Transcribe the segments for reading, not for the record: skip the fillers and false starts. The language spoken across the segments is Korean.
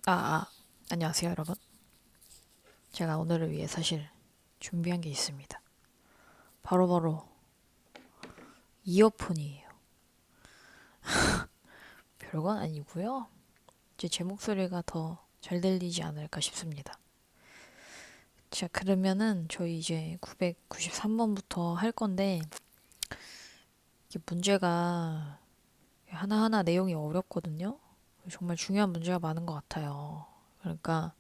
아, 아, 안녕하세요, 여러분. 제가 오늘을 위해 사실 준비한 게 있습니다. 바로바로 이어폰이에요. 별건 아니고요. 이제 제 목소리가 더 잘 들리지 않을까 싶습니다. 자, 그러면은 저희 이제 993번부터 할 건데 이게 문제가 하나하나 내용이 어렵거든요. 정말 중요한 문제가 많은 것 같아요. 그러니까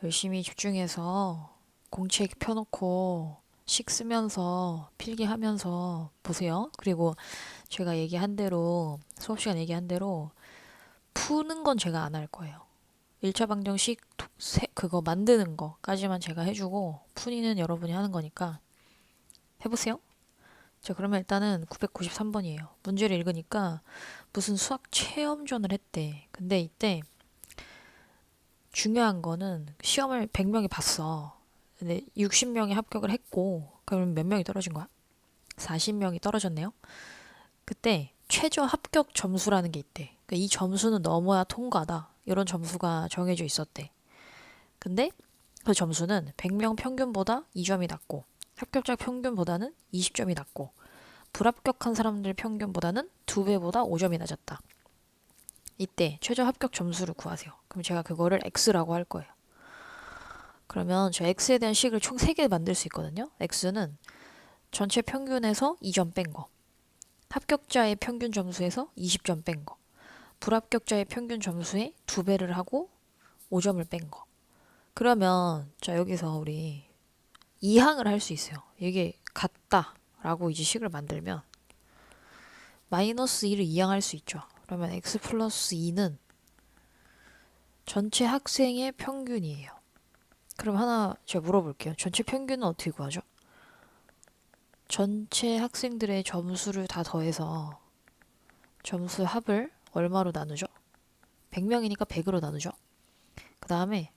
열심히 집중해서 공책 펴놓고 식 쓰면서 필기하면서 보세요. 그리고 제가 얘기한 대로 수업 시간 얘기한 대로 푸는 건 제가 안 할 거예요. 1차 방정식 그거 만드는 거까지만 제가 해주고 풀이는 여러분이 하는 거니까 해보세요. 자, 그러면 일단은 993번이에요. 문제를 읽으니까 무슨 수학 체험전을 했대. 근데 이때 중요한 거는 시험을 100명이 봤어. 근데 60명이 합격을 했고, 그럼 몇 명이 떨어진 거야? 40명이 떨어졌네요. 그때 최저 합격 점수라는 게 있대. 그러니까 이 점수는 넘어야 통과다. 이런 점수가 정해져 있었대. 근데 그 점수는 100명 평균보다 2점이 낮고, 합격자 평균보다는 20점이 낮고, 불합격한 사람들 평균보다는 2배보다 5점이 낮았다. 이때 최저 합격 점수를 구하세요. 그럼 제가 그거를 x라고 할 거예요. 그러면 저 x에 대한 식을 총 3개 만들 수 있거든요. x는 전체 평균에서 2점 뺀 거, 합격자의 평균 점수에서 20점 뺀 거, 불합격자의 평균 점수의 2배를 하고 5점을 뺀 거. 그러면 자 여기서 우리 이항을 할 수 있어요. 이게 같다라고 이제 식을 만들면 마이너스 2를 이항할 수 있죠. 그러면 x 플러스 2는 전체 학생의 평균이에요. 그럼 하나 제가 물어볼게요. 전체 평균은 어떻게 구하죠? 전체 학생들의 점수를 다 더해서 점수 합을 얼마로 나누죠? 100명이니까 100으로 나누죠. 그 다음에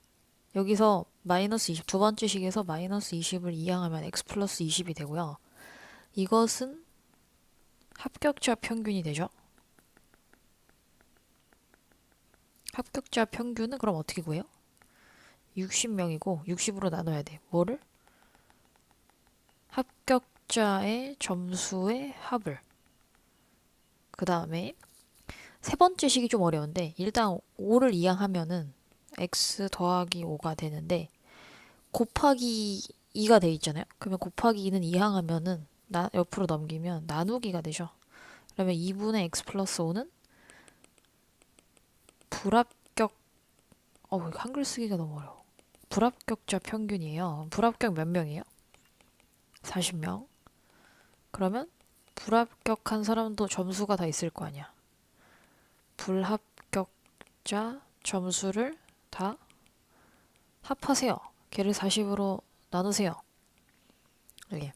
여기서 마이너스 20, 두 번째 식에서 마이너스 20을 이항하면 x 플러스 20이 되고요. 이것은 합격자 평균이 되죠. 합격자 평균은 그럼 어떻게 구해요? 60명이고 60으로 나눠야 돼. 뭐를? 합격자의 점수의 합을. 그 다음에 세 번째 식이 좀 어려운데 일단 5를 이항하면은 x 더하기 5가 되는데 곱하기 2가 돼 있잖아요. 그러면 곱하기 2는 이항하면은 옆으로 넘기면 나누기가 되죠. 그러면 2분의 x 플러스 5는 불합격 한글 쓰기가 너무 어려워. 불합격자 평균이에요. 불합격 몇 명이에요? 40명. 그러면 불합격한 사람도 점수가 다 있을 거 아니야. 불합격자 점수를 다 합하세요. 걔를 40으로 나누세요. 예.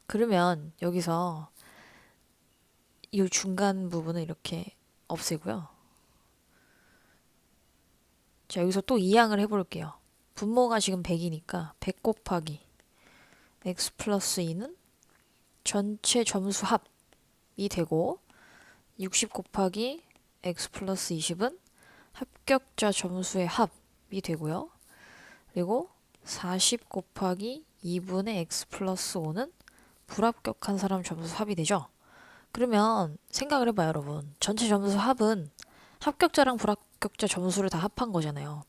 그러면 여기서 이 중간 부분을 이렇게 없애고요. 자, 여기서 또 이항을 해볼게요. 분모가 지금 100이니까 100 곱하기 x 플러스 2는 전체 점수 합이 되고 60 곱하기 x 플러스 20은 합격자 점수의 합이 되고요. 그리고 40 곱하기 2분의 x 플러스 5는 불합격한 사람 점수 합이 되죠. 그러면 생각을 해봐요, 여러분. 전체 점수 합은 합격자랑 불합격자 점수를 다 합한 거잖아요.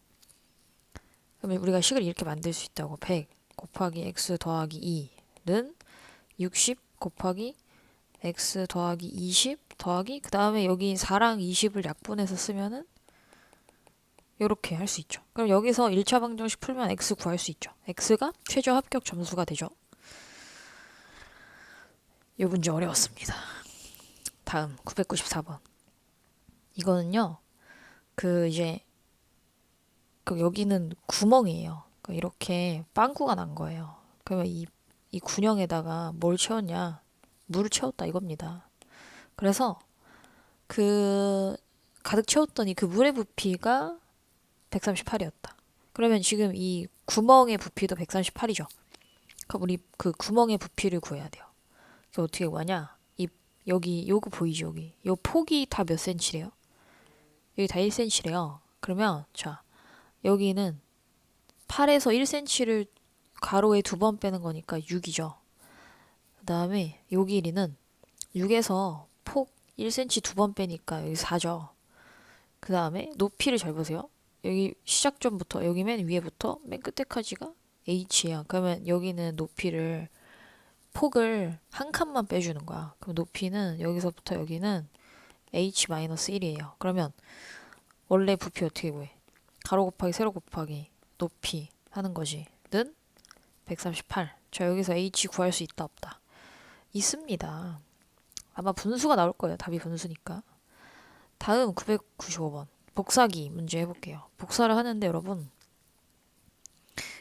그러면 우리가 식을 이렇게 만들 수 있다고. 100 곱하기 x 더하기 2는 60 곱하기 x 더하기 20 더하기 그 다음에 여기 4랑 20을 약분해서 쓰면은 이렇게 할 수 있죠. 그럼 여기서 1차 방정식 풀면 x 구할 수 있죠. x가 최저 합격 점수가 되죠. 이 문제 어려웠습니다. 다음 994번. 이거는요. 그 이제 여기는 구멍이에요. 이렇게 빵꾸가 난 거예요. 그러면 이 군형에다가 뭘 채웠냐? 물을 채웠다 이겁니다. 그래서 그 가득 채웠더니 그 물의 부피가 138이었다. 그러면 지금 이 구멍의 부피도 138이죠. 그럼 우리 그 구멍의 부피를 구해야 돼요. 그게 어떻게 구하냐? 여기 요거 보이죠? 여기 요 폭이 다 몇 센치래요? 여기 다 1cm래요. 그러면 자, 여기는 8에서 1cm를 가로에 2번 빼는 거니까 6이죠. 그 다음에 요 길이는 6에서 폭 1cm 2번 빼니까 여기 4죠. 그 다음에 높이를 잘 보세요. 여기 시작점부터 여기 맨 위에부터 맨 끝에까지가 h야. 그러면 여기는 높이를 폭을 한 칸만 빼주는 거야. 그럼 높이는 여기서부터 여기는 h-1이에요. 그러면 원래 부피 어떻게 구해? 가로 곱하기 세로 곱하기 높이 하는 거지. 는 138. 자, 여기서 h 구할 수 있다 없다? 있습니다. 아마 분수가 나올 거예요. 답이 분수니까. 다음 995번. 복사기 문제 해볼게요. 복사를 하는데 여러분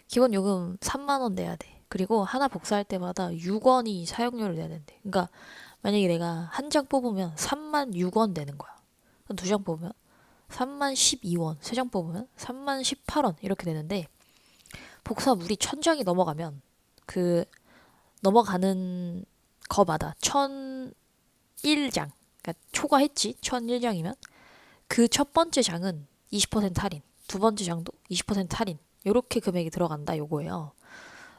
기본 요금 3만 원 내야 돼. 그리고 하나 복사할 때마다 6원이 사용료를 내야 된대. 그러니까 만약에 내가 한 장 뽑으면 3만 6원 내는 거야. 두 장 뽑으면 3만 12원, 세 장 뽑으면 3만 18원 이렇게 되는데 복사물이 1000장이 넘어가면 그 넘어가는 거마다 1001장, 그러니까 초과했지 1001장이면 그 첫 번째 장은 20% 할인, 두 번째 장도 20% 할인 요렇게 금액이 들어간다 요거예요.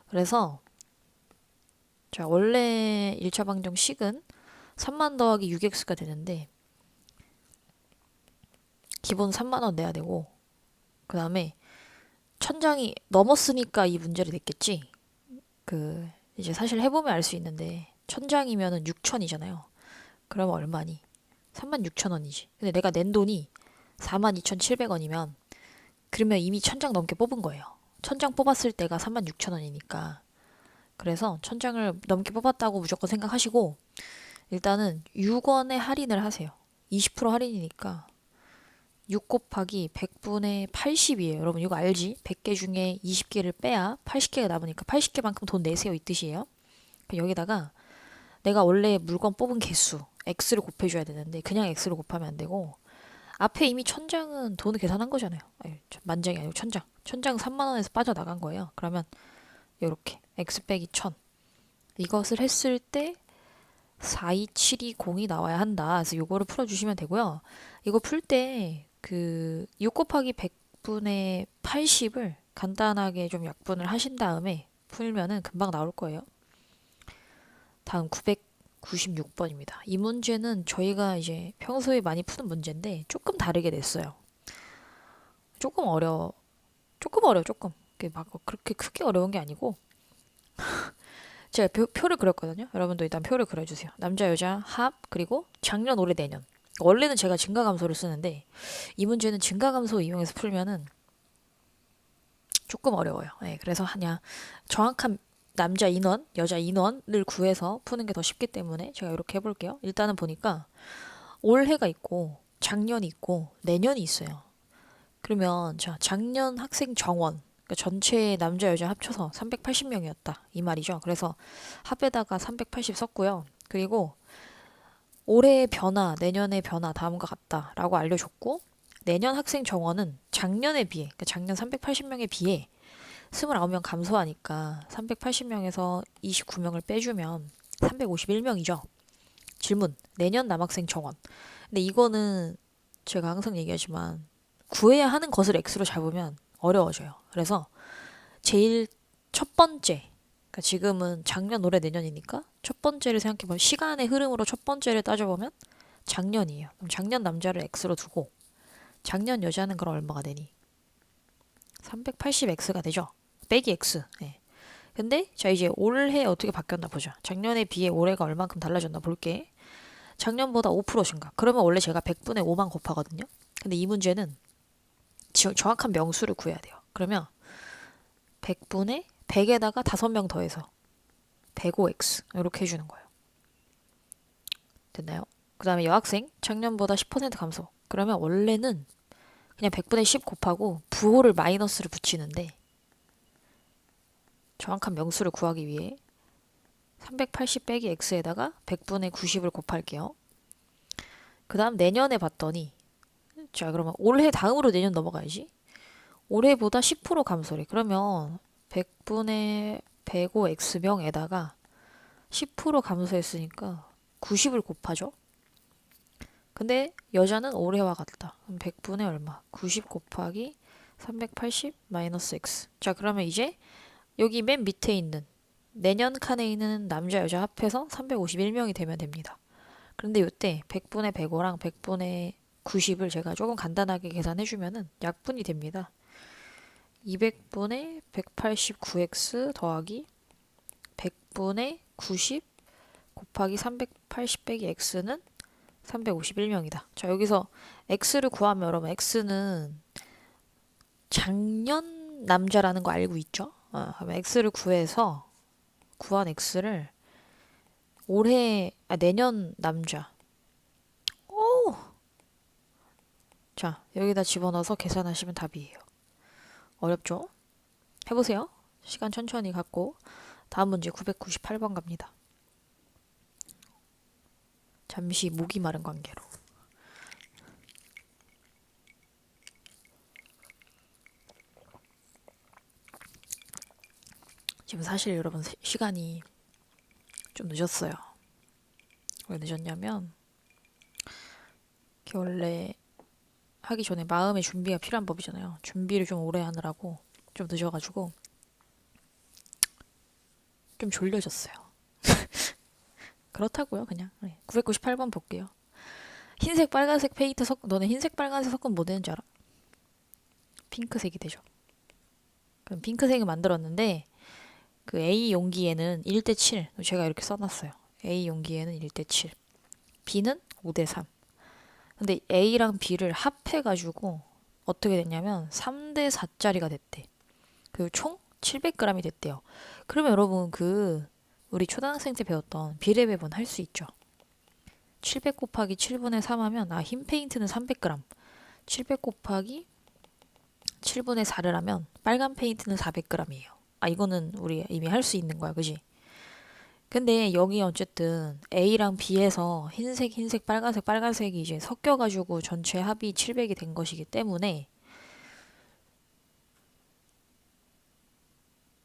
그래서 자, 원래 1차 방정 식은 3만 더하기 6x가 되는데 기본 3만 원 내야 되고 그 다음에 1000장이 넘었으니까 이 문제를 냈겠지. 그 이제 사실 해보면 알 수 있는데 1000장이면은 6천이잖아요. 그러면 얼마니? 36,000원이지. 근데 내가 낸 돈이 42,700원이면 그러면 이미 1000장 넘게 뽑은 거예요. 1000장 뽑았을 때가 36,000원이니까. 그래서 1000장을 넘게 뽑았다고 무조건 생각하시고 일단은 6원의 할인을 하세요. 20% 할인이니까 6 곱하기 100분의 80이에요. 여러분 이거 알지? 100개 중에 20개를 빼야 80개가 남으니까 80개만큼 돈 내세요 이 뜻이에요. 여기다가 내가 원래 물건 뽑은 개수 x를 곱해줘야 되는데 그냥 x를 곱하면 안 되고 앞에 이미 1000장은 돈을 계산한 거잖아요. 아니, 만장이 아니고 1000장. 1000장 3만 원에서 빠져나간 거예요. 그러면 요렇게 x 빼기 1000 이것을 했을 때 42720이 나와야 한다. 그래서 요거를 풀어주시면 되고요. 이거 풀 때 그 6 곱하기 100분의 80을 간단하게 좀 약분을 하신 다음에 풀면은 금방 나올 거예요. 다음 996번입니다. 이 문제는 저희가 이제 평소에 많이 푸는 문제인데 조금 다르게 냈어요. 조금 어려워. 조금. 막 그렇게 크게 어려운 게 아니고 제가 표를 그렸거든요. 여러분도 일단 표를 그려주세요. 남자, 여자, 합, 그리고 작년, 올해, 내년. 원래는 제가 증가감소를 쓰는데 이 문제는 증가감소 이용해서 풀면은 조금 어려워요. 네, 그래서 그냥 정확한 남자 인원, 여자 인원을 구해서 푸는 게 더 쉽기 때문에 제가 이렇게 해볼게요. 일단은 보니까 올해가 있고 작년이 있고 내년이 있어요. 그러면 자, 작년 학생 정원 그러니까 전체 남자 여자 합쳐서 380명이었다 이 말이죠. 그래서 합에다가 380 썼고요. 그리고 올해의 변화, 내년의 변화 다음과 같다라고 알려줬고 내년 학생 정원은 작년에 비해 그러니까 작년 380명에 비해 29명 감소하니까 380명에서 29명을 빼주면 351명이죠. 질문. 내년 남학생 정원. 근데 이거는 제가 항상 얘기하지만 구해야 하는 것을 x로 잡으면 어려워져요. 그래서 제일 첫 번째 그러니까 지금은 작년, 올해, 내년이니까 첫 번째를 생각해보면 시간의 흐름으로 첫 번째를 따져보면 작년이에요. 그럼 작년 남자를 x로 두고 작년 여자는 그럼 얼마가 되니? 380x가 되죠. 빼기 x. 네. 근데 자 이제 올해 어떻게 바뀌었나 보자. 작년에 비해 올해가 얼만큼 달라졌나 볼게. 작년보다 5% 증가. 그러면 원래 제가 100분의 5만 곱하거든요. 근데 이 문제는 정확한 명수를 구해야 돼요. 그러면 100분의 100에다가 5명 더해서 105x 이렇게 해주는 거예요. 됐나요? 그 다음에 여학생 작년보다 10% 감소. 그러면 원래는 그냥 100분의 10 곱하고 부호를 마이너스를 붙이는데 정확한 명수를 구하기 위해 380 빼기 x에다가 100분의 90을 곱할게요. 그 다음 내년에 봤더니 자 그러면 올해 다음으로 내년 넘어가야지. 올해보다 10% 감소래. 그러면 100분의 105x명에다가 10% 감소했으니까 90을 곱하죠. 근데 여자는 올해와 같다. 그럼 100분의 얼마? 90 곱하기 380 마이너스 x. 자, 그러면 이제 여기 맨 밑에 있는 내년 칸에 있는 남자 여자 합해서 351명이 되면 됩니다. 그런데 이때 100분의 105랑 100분의 90을 제가 조금 간단하게 계산해주면은 약분이 됩니다. 200분의 189x 더하기 100분의 90 곱하기 380 빼기 x는 351명이다. 자, 여기서 x를 구하면 여러분 x는 작년 남자라는 거 알고 있죠? 그럼 x를 구해서 구한 x를 내년 남자. 오! 자, 여기다 집어넣어서 계산하시면 답이에요. 어렵죠? 해보세요. 시간 천천히 갖고 다음 문제 998번 갑니다. 잠시 목이 마른 관계로. 지금 사실 여러분 시간이 좀 늦었어요. 왜 늦었냐면 원래 하기 전에 마음의 준비가 필요한 법이잖아요. 준비를 좀 오래 하느라고 좀 늦어가지고 좀 졸려졌어요. 그렇다고요, 그냥. 998번 볼게요. 흰색, 빨간색 페인트 너네 흰색, 빨간색 섞으면 뭐 되는 줄 알아? 핑크색이 되죠. 그럼 핑크색을 만들었는데 그 A 용기에는 1대 7. 제가 이렇게 써놨어요. A 용기에는 1대 7. B는 5대 3. 근데 A랑 B를 합해가지고 어떻게 됐냐면 3대 4짜리가 됐대. 그리고 총 700g이 됐대요. 그러면 여러분 우리 초등학생 때 배웠던 비례배분 할 수 있죠. 700 곱하기 7분의 3 하면 흰 페인트는 300g. 700 곱하기 7분의 4를 하면 빨간 페인트는 400g이에요. 이거는 우리 이미 할 수 있는 거야. 그지? 근데 여기 어쨌든 A랑 B에서 흰색, 빨간색, 빨간색이 이제 섞여가지고 전체 합이 700이 된 것이기 때문에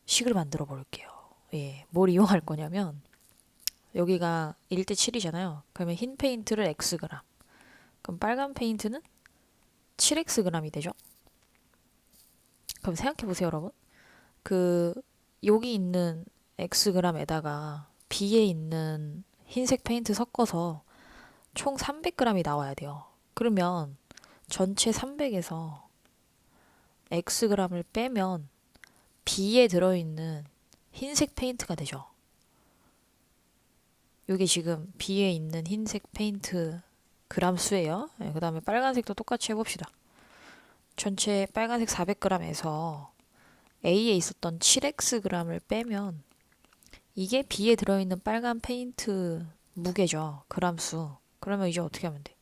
식을 만들어 볼게요. 예, 뭘 이용할 거냐면 여기가 1대 7이잖아요. 그러면 흰 페인트를 Xg. 그럼 빨간 페인트는 7Xg이 되죠. 그럼 생각해 보세요, 여러분. 여기 있는 Xg에다가 B에 있는 흰색 페인트 섞어서 총 300g이 나와야 돼요. 그러면 전체 300에서 Xg을 빼면 B에 들어있는 흰색 페인트가 되죠. 여기 지금 B에 있는 흰색 페인트 그람 수예요. 그 다음에 빨간색도 똑같이 해봅시다. 전체 빨간색 400g에서 A에 있었던 7Xg을 빼면 이게 B에 들어있는 빨간 페인트 무게죠. 그람 수. 그러면 이제 어떻게 하면 돼?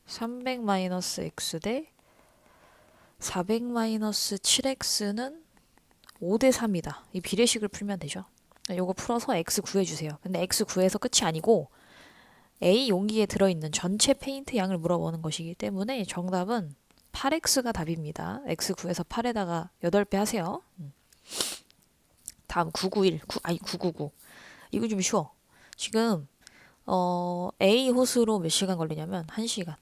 300-X 대 400-7X는 5대 3이다. 이 비례식을 풀면 되죠. 요거 풀어서 X 구해주세요. 근데 X 구해서 끝이 아니고 A 용기에 들어있는 전체 페인트 양을 물어보는 것이기 때문에 정답은 8X가 답입니다. X 구해서 8에다가 8배 하세요. 다음 999. 이거 좀 쉬워. 지금 A 호수로 몇 시간 걸리냐면 1시간.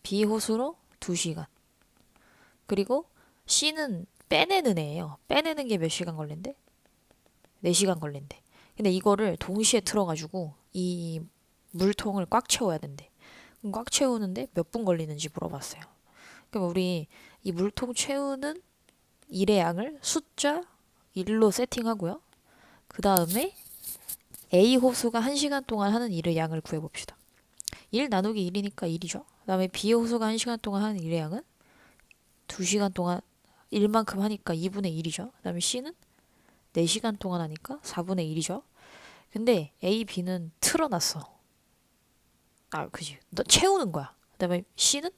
B 호수로 2시간. 그리고 C는 빼내는 애예요. 빼내는 게 몇 시간 걸린대? 4시간 걸린대. 근데 이거를 동시에 틀어가지고 이 물통을 꽉 채워야 된대. 그럼 꽉 채우는데 몇 분 걸리는지 물어봤어요. 그럼 우리 이 물통 채우는 일의 양을 숫자 1로 세팅하고요. 그 다음에 A 호수가 1시간 동안 하는 일의 양을 구해봅시다. 1 나누기 1이니까 1이죠. 그 다음에 B 호수가 1시간 동안 하는 일의 양은 2시간 동안 1만큼 하니까 2분의 1이죠. 그 다음에 C는 4시간 동안 하니까 4분의 1이죠. 근데 A, B는 틀어놨어. 그지. 너 채우는 거야. 그 다음에 C는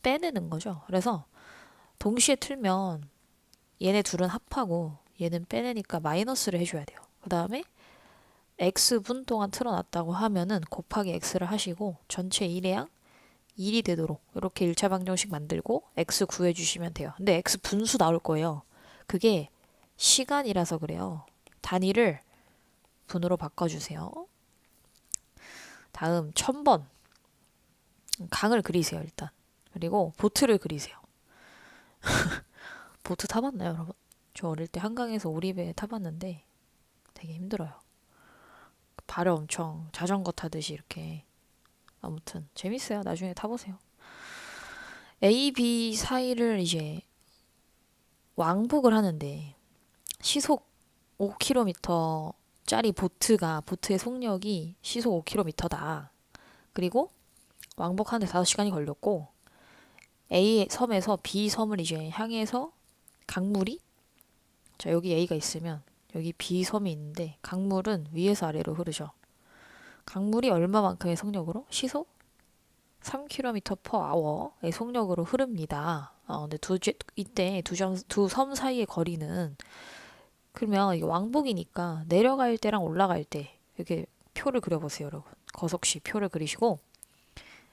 빼내는 거죠. 그래서 동시에 틀면 얘네 둘은 합하고 얘는 빼내니까 마이너스를 해줘야 돼요. 그 다음에 X분 동안 틀어놨다고 하면은 곱하기 X를 하시고 전체 1의 양 1이 되도록 이렇게 1차 방정식 만들고 X 구해주시면 돼요. 근데 X 분수 나올 거예요. 그게 시간이라서 그래요. 단위를 분으로 바꿔주세요. 다음 1000번. 강을 그리세요, 일단. 그리고 보트를 그리세요. 보트 타봤나요, 여러분? 저 어릴 때 한강에서 오리배 타봤는데 되게 힘들어요. 발을 엄청 자전거 타듯이 이렇게. 아무튼 재밌어요. 나중에 타보세요. A, B 사이를 이제 왕복을 하는데 시속 5km짜리 보트의 속력이 시속 5km다. 그리고 왕복하는데 5시간이 걸렸고 A 섬에서 B 섬을 이제 향해서 강물이 자 여기 A가 있으면 여기 B 섬이 있는데 강물은 위에서 아래로 흐르죠. 강물이 얼마만큼의 속력으로? 시속 3km per hour의 속력으로 흐릅니다. 근데 이때 두 섬 사이의 거리는 그러면 이게 왕복이니까 내려갈 때랑 올라갈 때 이렇게 표를 그려보세요, 여러분. 거석시 표를 그리시고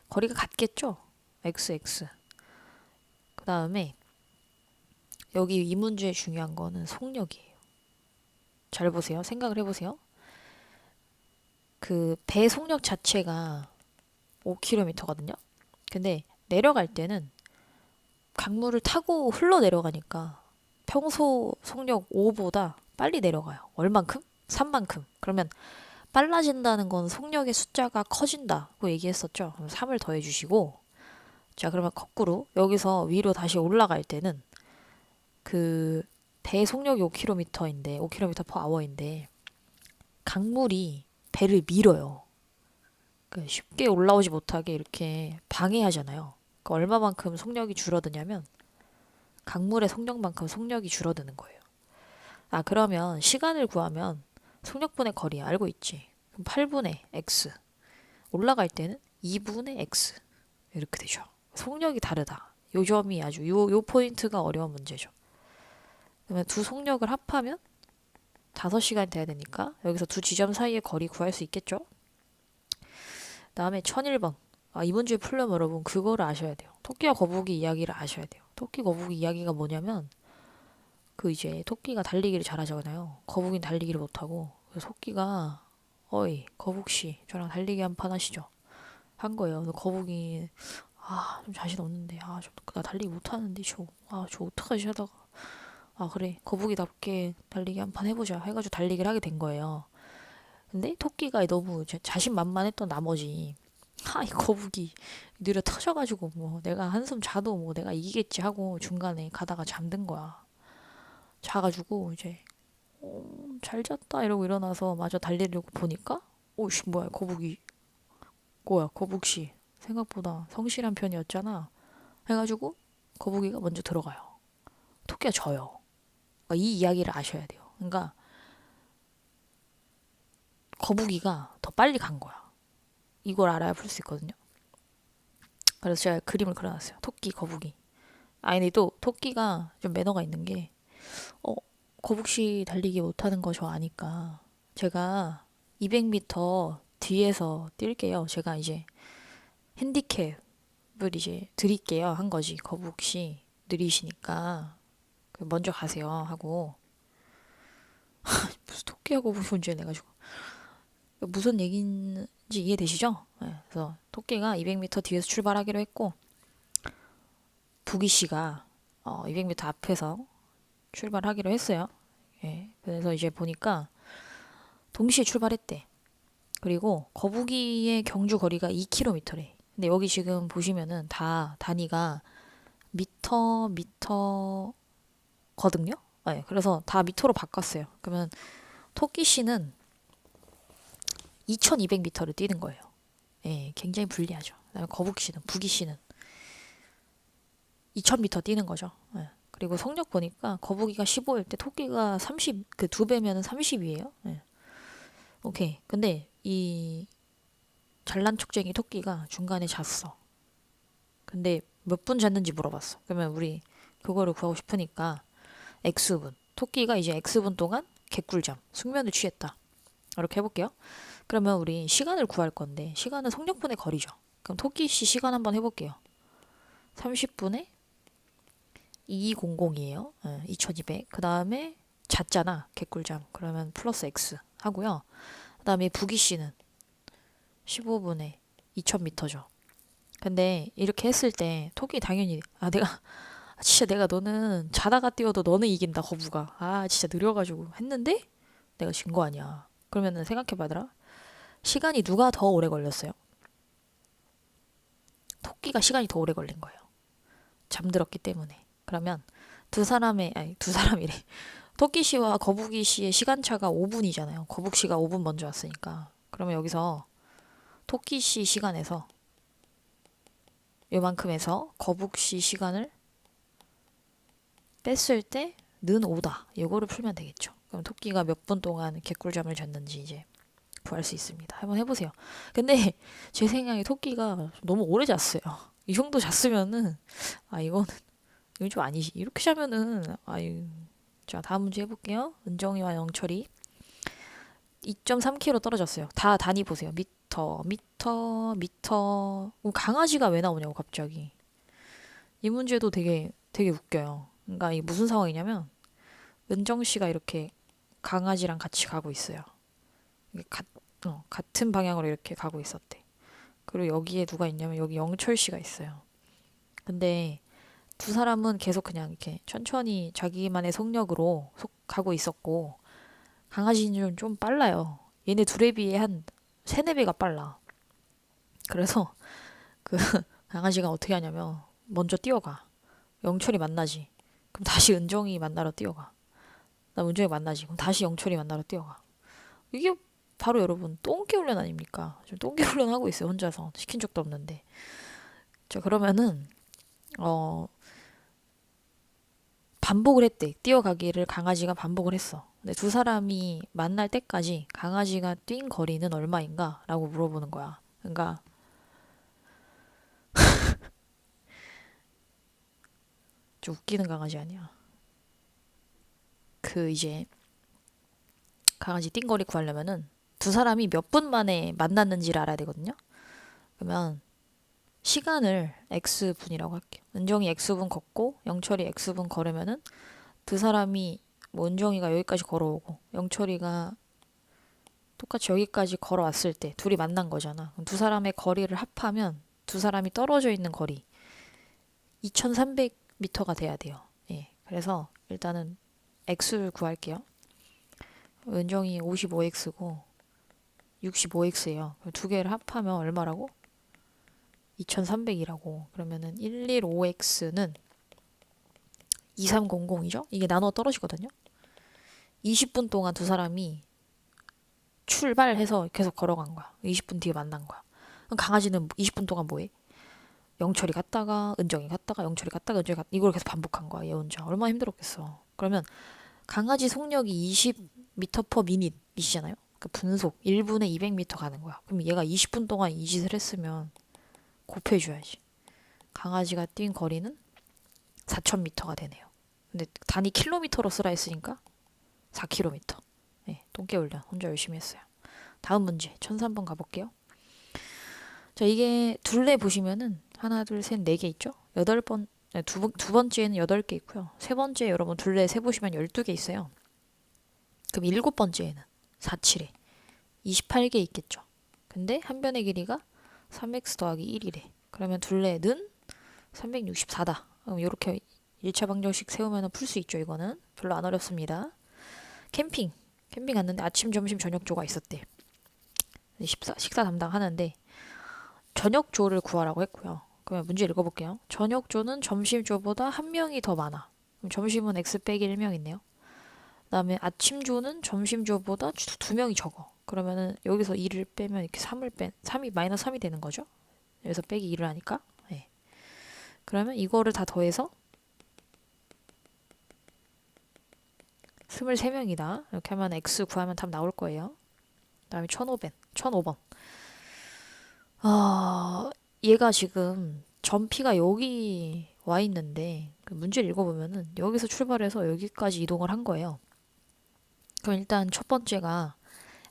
거리가 같겠죠? XX. 그 다음에 여기 이 문제의 중요한 거는 속력이에요. 잘 보세요. 생각을 해보세요. 그 배 속력 자체가 5km거든요. 근데 내려갈 때는 강물을 타고 흘러 내려가니까 평소 속력 5보다 빨리 내려가요. 얼만큼? 3만큼. 그러면 빨라진다는 건 속력의 숫자가 커진다고 얘기했었죠. 그럼 3을 더해 주시고 자 그러면 거꾸로 여기서 위로 다시 올라갈 때는 그 배 속력이 5km인데 5km per hour인데 강물이 배를 밀어요. 그러니까 쉽게 올라오지 못하게 이렇게 방해하잖아요. 그러니까 얼마만큼 속력이 줄어드냐면 강물의 속력만큼 속력이 줄어드는 거예요. 아 그러면 시간을 구하면 속력분의 거리 알고 있지. 그럼 8분의 x 올라갈 때는 2분의 x 이렇게 되죠. 속력이 다르다. 요 점이 아주 요 포인트가 어려운 문제죠. 그러면 두 속력을 합하면 5시간이 돼야 되니까 여기서 두 지점 사이의 거리 구할 수 있겠죠? 다음에 1001번. 이 문제 풀려면 여러분 그거를 아셔야 돼요. 토끼와 거북이 이야기를 아셔야 돼요. 토끼 거북이 이야기가 뭐냐면 그 이제 토끼가 달리기를 잘하잖아요. 거북이는 달리기를 못하고 그래서 토끼가 어이 거북씨 저랑 달리기 한 판 하시죠. 한 거예요. 그래서 거북이 좀 자신 없는데 나 달리기 못하는데 저 어떡하지 하다가 그래 거북이답게 달리기 한 판 해보자 해가지고 달리기를 하게 된 거예요. 근데 토끼가 너무 자신만만했던 나머지 이 거북이 느려 터져가지고 뭐 내가 한숨 자도 뭐 내가 이기겠지 하고 중간에 가다가 잠든 거야. 자가지고 이제 잘 잤다 이러고 일어나서 마저 달리려고 보니까 오씨 뭐야 거북씨 생각보다 성실한 편이었잖아 해가지고 거북이가 먼저 들어가요. 토끼가 져요. 그러니까 이 이야기를 아셔야 돼요. 그러니까 거북이가 더 빨리 간 거야. 이걸 알아야 풀 수 있거든요. 그래서 제가 그림을 그려놨어요. 토끼, 거북이. 근데 또 토끼가 좀 매너가 있는 게 거북씨 달리기 못하는 거 저 아니까 제가 200m 뒤에서 뛸게요. 제가 이제 핸디캡을 이제 드릴게요. 한 거지. 거북씨 느리시니까 먼저 가세요 하고 무슨 토끼하고 거북이 문제 내가지고 무슨 얘기인지 이해되시죠? 네, 그래서 토끼가 200m 뒤에서 출발하기로 했고 부기 씨가 200m 앞에서 출발하기로 했어요. 예, 그래서 이제 보니까 동시에 출발했대. 그리고 거북이의 경주 거리가 2km래. 근데 여기 지금 보시면은 다 단위가 미터거든요. 네, 그래서 다 미터로 바꿨어요. 그러면 토끼 씨는 2200m를 뛰는 거예요. 예, 굉장히 불리하죠. 그다음에 거북이 씨는 부기 씨는 2000m 뛰는 거죠. 예. 그리고 속력 보니까 거북이가 15일 때 토끼가 30, 그 두 배면은 30이에요. 예. 오케이. 근데 이 잘난 척쟁이 토끼가 중간에 잤어. 근데 몇 분 잤는지 물어봤어. 그러면 우리 그거를 구하고 싶으니까 X분. 토끼가 이제 X분 동안 개꿀잠, 숙면을 취했다. 이렇게 해볼게요. 그러면 우리 시간을 구할 건데 시간은 속력분의 거리죠. 그럼 토끼 씨 시간 한번 해볼게요. 30분에 2200이에요. 2200. 그 다음에 잤잖아. 개꿀잠. 그러면 플러스 X 하고요. 그 다음에 부기 씨는 15분에 2000m죠. 근데 이렇게 했을 때 토끼 당연히 진짜 내가 너는 자다가 뛰어도 너는 이긴다 거북아. 진짜 느려가지고 했는데 내가 진 거 아니야. 그러면은 생각해봐더라. 시간이 누가 더 오래 걸렸어요? 토끼가 시간이 더 오래 걸린 거예요. 잠들었기 때문에. 그러면 두 사람이래. 토끼 씨와 거북이 씨의 시간차가 5분이잖아요. 거북 씨가 5분 먼저 왔으니까. 그러면 여기서 토끼 씨 시간에서 요만큼에서 거북 씨 시간을 뺐을 때 는 5다. 요거를 풀면 되겠죠. 그럼 토끼가 몇 분 동안 개꿀잠을 잤는지 이제 구할 수 있습니다. 한번 해보세요. 근데 제 생각에 토끼가 너무 오래 잤어요. 이 정도 잤으면은 이건 좀 아니지. 이렇게 자면은 자, 다음 문제 해볼게요. 은정이와 영철이 2.3km 떨어졌어요. 다 단위 보세요. 미터. 강아지가 왜 나오냐고 갑자기. 이 문제도 되게 웃겨요. 그러니까 이게 무슨 상황이냐면 은정 씨가 이렇게 강아지랑 같이 가고 있어요. 이게 같은 방향으로 이렇게 가고 있었대. 그리고 여기에 누가 있냐면 여기 영철 씨가 있어요. 근데 두 사람은 계속 그냥 이렇게 천천히 자기만의 속력으로 가고 있었고 강아지는 좀 빨라요. 얘네 둘에 비해 한 세네 배가 빨라. 그래서 그 강아지가 어떻게 하냐면 먼저 뛰어가. 영철이 만나지. 그럼 다시 은정이 만나러 뛰어가. 나 은정이 만나지. 그럼 다시 영철이 만나러 뛰어가. 이게 바로 여러분 똥개 훈련 아닙니까? 지금 똥개 훈련 하고 있어요. 혼자서 시킨 적도 없는데. 자 그러면은 어 반복을 했대. 뛰어가기를 강아지가 반복을 했어. 근데 두 사람이 만날 때까지 강아지가 뛴 거리는 얼마인가? 라고 물어보는 거야. 그러니까 좀 웃기는 강아지 아니야. 이제 강아지 뛴 거리 구하려면은 두 사람이 몇 분 만에 만났는지를 알아야 되거든요. 그러면 시간을 X분이라고 할게요. 은정이 X분 걷고 영철이 X분 걸으면은 두 사람이 뭐 은정이가 여기까지 걸어오고 영철이가 똑같이 여기까지 걸어왔을 때 둘이 만난 거잖아. 그럼 두 사람의 거리를 합하면 두 사람이 떨어져 있는 거리 2300m가 돼야 돼요. 예. 그래서 일단은 X를 구할게요. 은정이 55X고 65X예요. 두 개를 합하면 얼마라고? 2300이라고. 그러면은 115X는 2300이죠? 이게 나눠 떨어지거든요. 20분 동안 두 사람이 출발해서 계속 걸어간 거야. 20분 뒤에 만난 거야. 그럼 강아지는 20분 동안 뭐해? 영철이 갔다가 은정이 갔다가 영철이 갔다가 은정이 갔다가 이걸 계속 반복한 거야. 얘 혼자. 얼마나 힘들었겠어. 그러면 강아지 속력이 20m per minute이잖아요. 그 분속 1분에 200m 가는 거야. 그럼 얘가 20분 동안 이 짓을 했으면 곱해줘야지. 강아지가 뛴 거리는 4000m가 되네요. 근데 단위 킬로미터로 쓰라 했으니까 4km. 네, 똥개 훈련 혼자 열심히 했어요. 다음 문제 1003번 가볼게요. 자 이게 둘레 보시면은 하나 둘 셋 네 개 있죠. 두 번째에는 8개 있고요. 세 번째 여러분 둘레 세 보시면 12개 있어요. 그럼 일곱 번째에는 4, 7에 28개 있겠죠. 근데 한 변의 길이가 3x 더하기 1이래. 그러면 둘레는 364다. 그럼 이렇게 1차 방정식 세우면 풀 수 있죠. 이거는 별로 안 어렵습니다. 캠핑 갔는데 아침 점심 저녁조가 있었대. 식사 담당하는데 저녁조를 구하라고 했고요. 그러면 문제 읽어볼게요. 저녁조는 점심조보다 한 명이 더 많아. 그럼 점심은 x 빼기 1명이네요. 그다음에 아침조는 점심조보다 두 명이 적어. 그러면은 여기서 2를 빼면 이렇게 3이 마이너스 3이 되는 거죠. 여기서 빼기 2를 하니까. 네. 그러면 이거를 다 더해서 23명이다. 이렇게 하면 x 구하면 답 나올 거예요. 그다음에 1500. 얘가 지금 점피가 여기 와 있는데 그 문제를 읽어보면은 여기서 출발해서 여기까지 이동을 한 거예요. 그럼 일단 첫 번째가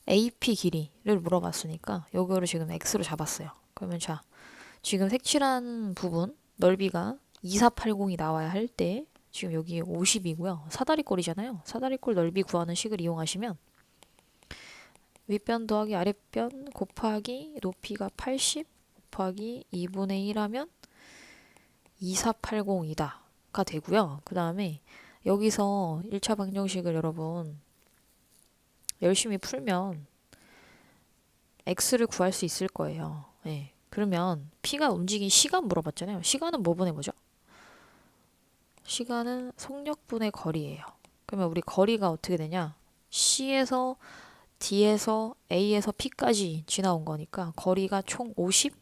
AP 길이를 물어봤으니까 요거를 지금 x로 잡았어요. 그러면 자 지금 색칠한 부분 넓이가 2480이 나와야 할 때 지금 여기 50이고요. 사다리꼴이잖아요. 사다리꼴 넓이 구하는 식을 이용하시면 윗변 더하기 아랫변 곱하기 높이가 80 곱하기 2분의 1 하면 24802다가 되고요. 그 다음에 여기서 1차 방정식을 여러분 열심히 풀면 x를 구할 수 있을 거예요. 예. 그러면 p가 움직인 시간 물어봤잖아요. 시간은 뭐 분의 뭐죠? 시간은 속력분의 거리예요. 그러면 우리 거리가 어떻게 되냐? C에서 D에서 A에서 P까지 지나온 거니까 거리가 총 50,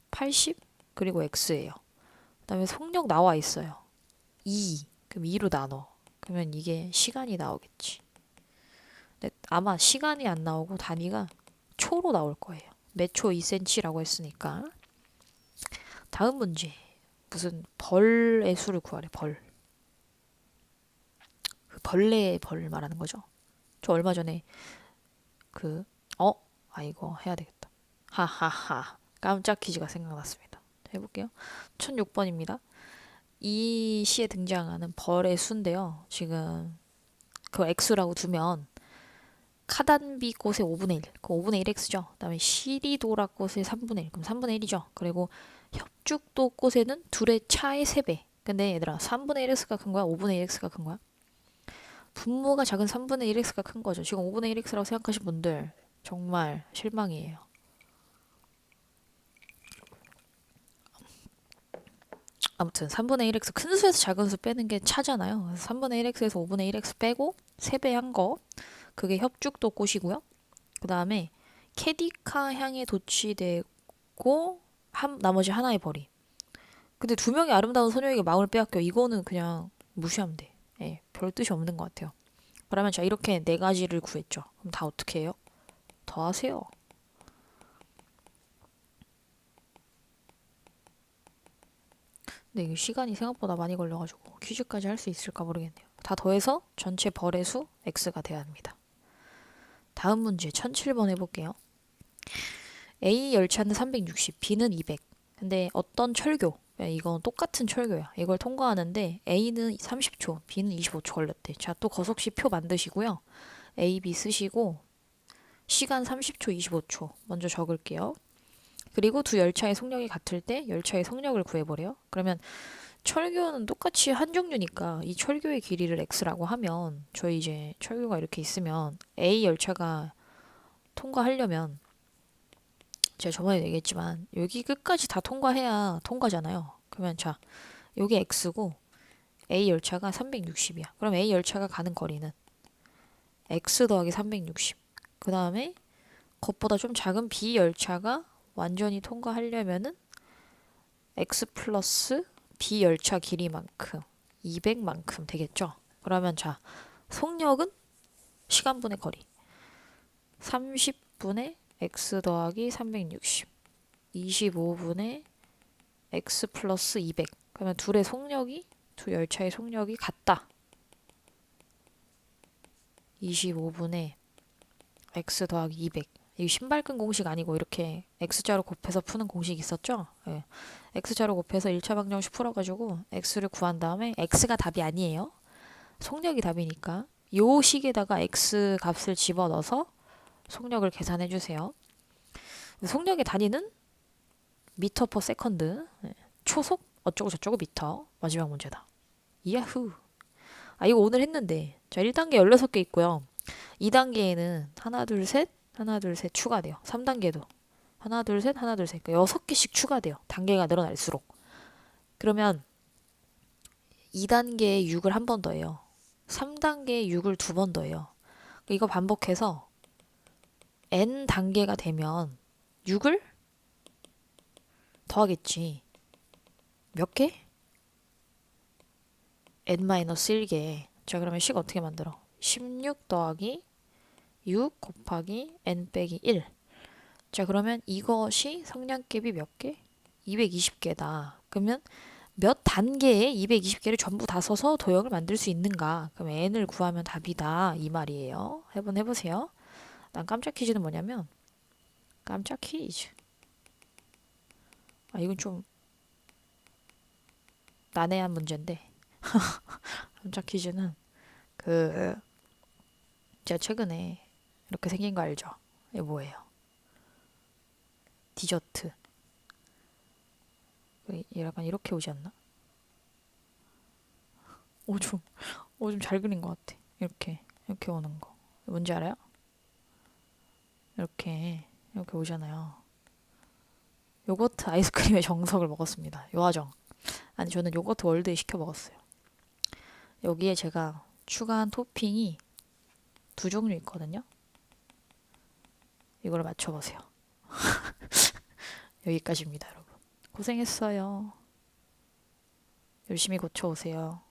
80, 그리고 X예요. 그 다음에 속력 나와 있어요. 2. 그럼 2로 나눠. 그러면 이게 시간이 나오겠지. 근데 아마 시간이 안 나오고 단위가 초로 나올 거예요. 몇 초 2cm라고 했으니까. 다음 문제. 무슨 벌의 수를 구하래. 벌. 그 벌레의 벌 말하는 거죠. 저 얼마 전에 이거 해야 되겠다. 하하하. 깜짝 퀴즈가 생각났습니다. 해볼게요. 1006번입니다. 이 시에 등장하는 벌의 수인데요. 지금 그 x라고 두면 카단비 꽃의 5분의 1, 그 5분의 1x죠. 그 다음에 시리도라 꽃의 3분의 1, 그럼 3분의 1이죠. 그리고 협죽도 꽃에는 둘의 차의 3배. 근데 얘들아 3분의 1x가 큰 거야? 5분의 1x가 큰 거야? 분모가 작은 3분의 1x가 큰 거죠. 지금 5분의 1x라고 생각하신 분들 정말 실망이에요. 아무튼 3분의 1x 큰 수에서 작은 수 빼는 게 차잖아요. 그래서 3분의 1x에서 5분의 1x 빼고 3배 한 거. 그게 협죽도 꽃이고요. 그 다음에 캐디카 향에 도취되고 나머지 하나의 벌이. 근데 두 명의 아름다운 소녀에게 마음을 빼앗겨. 이거는 그냥 무시하면 돼. 예, 별 뜻이 없는 것 같아요. 그러면 자 이렇게 네 가지를 구했죠. 그럼 다 어떻게 해요? 더하세요. 근데 이게 시간이 생각보다 많이 걸려가지고 퀴즈까지 할 수 있을까 모르겠네요. 다 더해서 전체 벌의 수 x가 돼야 합니다. 다음 문제 1007번 해볼게요. A 열차는 360, B는 200. 근데 어떤 철교, 이건 똑같은 철교야. 이걸 통과하는데 A는 30초, B는 25초 걸렸대. 자, 또 거석시 표 만드시고요. A, B 쓰시고 시간 30초, 25초 먼저 적을게요. 그리고 두 열차의 속력이 같을 때 열차의 속력을 구해버려요. 그러면 철교는 똑같이 한 종류니까 이 철교의 길이를 x라고 하면 저희 이제 철교가 이렇게 있으면 A 열차가 통과하려면 제가 저번에 얘기했지만 여기 끝까지 다 통과해야 통과잖아요. 그러면 자 여기 x고 A 열차가 360이야. 그럼 A 열차가 가는 거리는 x 더하기 360. 그 다음에 그것보다 좀 작은 B 열차가 완전히 통과하려면은 x 플러스 B 열차 길이만큼 200만큼 되겠죠. 그러면 자 속력은 시간분의 거리 30분의 x 더하기 360 25분의 x 플러스 200. 그러면 둘의 속력이 두 열차의 속력이 같다. 25분의 x 더하기 200. 이 신발끈 공식 아니고 이렇게 x자로 곱해서 푸는 공식 있었죠? 네. x자로 곱해서 1차 방정식 풀어가지고 x를 구한 다음에 x가 답이 아니에요. 속력이 답이니까 요 식에다가 x 값을 집어넣어서 속력을 계산해 주세요. 속력의 단위는 미터 퍼 세컨드. 초속 어쩌고 저쩌고 미터. 마지막 문제다. 야후. 이거 오늘 했는데 자 1단계 16개 있고요. 2단계에는 하나 둘 셋 하나 둘 셋 추가돼요. 3단계도 하나 둘 셋 하나 둘 셋 그러니까 6개씩 추가돼요. 단계가 늘어날수록. 그러면 2단계에 6을 한 번 더 해요. 3단계에 6을 두 번 더 해요. 이거 반복해서 n 단계가 되면 6을 더하겠지. 몇 개? n-1개. 자 그러면 식 어떻게 만들어? 16 더하기 6 곱하기 n 빼기 1. 자 그러면 이것이 성량값이 몇 개? 220개다. 그러면 몇 단계에 220개를 전부 다 써서 도형을 만들 수 있는가? 그럼 n을 구하면 답이다. 이 말이에요. 한번 해보세요. 난 깜짝 퀴즈는 뭐냐면 깜짝 퀴즈. 이건 좀 난해한 문제인데 깜짝 퀴즈는 제가 최근에 이렇게 생긴 거 알죠? 이게 뭐예요? 디저트. 약간 이렇게 오지 않나? 좀 잘 그린 것 같아. 이렇게 오는 거. 뭔지 알아요? 이렇게 오잖아요. 요거트 아이스크림의 정석을 먹었습니다. 요하정. 아니, 저는 요거트 월드에 시켜 먹었어요. 여기에 제가 추가한 토핑이 두 종류 있거든요. 이걸 맞춰보세요. 여기까지입니다, 여러분. 고생했어요. 열심히 고쳐오세요.